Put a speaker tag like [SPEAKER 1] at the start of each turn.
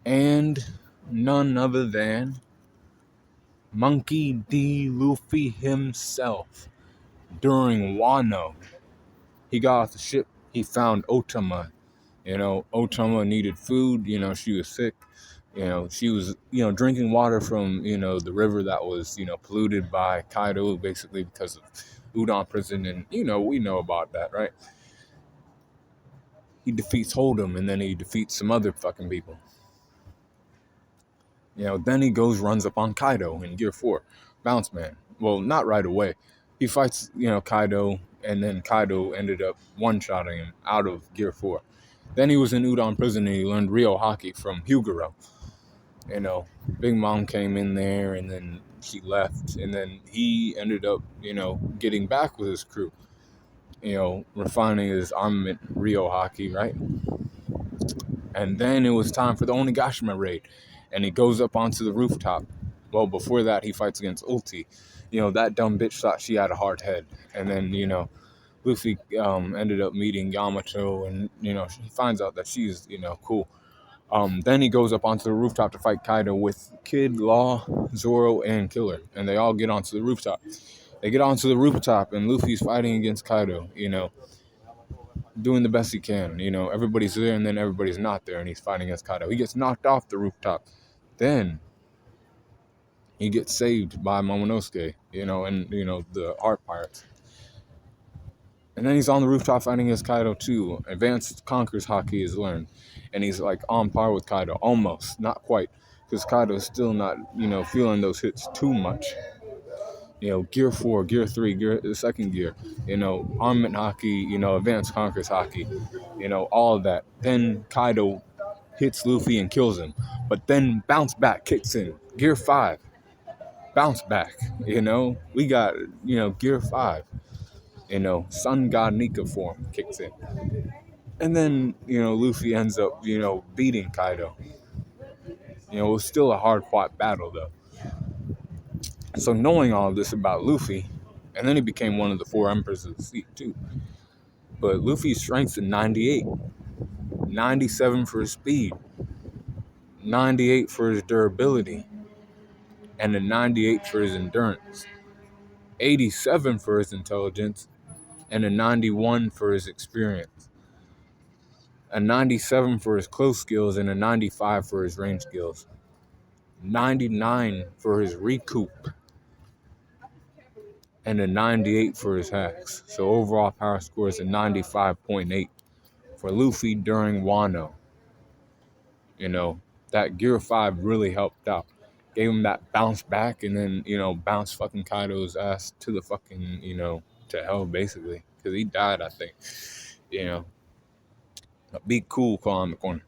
[SPEAKER 1] And none other than Monkey D. Luffy himself. During Wano, he got off the ship, he found Otama. Otama needed food, she was sick. She was, drinking water from, the river that was, polluted by Kaido, basically because of Udon prison. And, we know about that, right? He defeats Hold'em, and then he defeats some other fucking people. Then he runs up on Kaido in Gear 4. Bounce Man. Well, not right away. He fights, Kaido, and then Kaido ended up one-shotting him out of Gear 4. Then he was in Udon prison and he learned real haki from Huguro. Big Mom came in there and then she left. And then he ended up, getting back with his crew. Refining his armament, Rio haki, right? And then it was time for the Onigashima raid. And he goes up onto the rooftop. Well, before that, he fights against Ulti. That dumb bitch thought she had a hard head. And then, Luffy ended up meeting Yamato. And, he finds out that she's, cool. Then he goes up onto the rooftop to fight Kaido with Kid, Law, Zoro, and Killer. And they all get onto the rooftop. They get onto the rooftop, and Luffy's fighting against Kaido, doing the best he can. Everybody's there, and then everybody's not there, and he's fighting against Kaido. He gets knocked off the rooftop. Then he gets saved by Momonosuke, and, the Heart Pirates. And then he's on the rooftop fighting against Kaido too. Advanced Conqueror's Haki is learned. And he's like on par with Kaido. Almost. Not quite. Because Kaido is still not, feeling those hits too much. Gear 4, Gear 3, second gear. Armament Haki, Advanced Conqueror's Haki. All of that. Then Kaido hits Luffy and kills him. But then Bounce Back kicks in. Gear 5. Bounce Back. We got, Gear 5. Sun God Nika form kicks in. And then, Luffy ends up, beating Kaido. It was still a hard-fought battle, though. So knowing all of this about Luffy, and then he became one of the 4 Emperors of the Sea, too. But Luffy's strength's at 98. 97 for his speed. 98 for his durability. And a 98 for his endurance. 87 for his intelligence. And a 91 for his experience. A 97 for his close skills and a 95 for his range skills. 99 for his recoup. And a 98 for his hacks. So overall power score is a 95.8 for Luffy during Wano. That Gear 5 really helped out. Gave him that bounce back and then, bounce fucking Kaido's ass to the fucking, to hell basically. Because he died, I think. Be cool, call in the corner.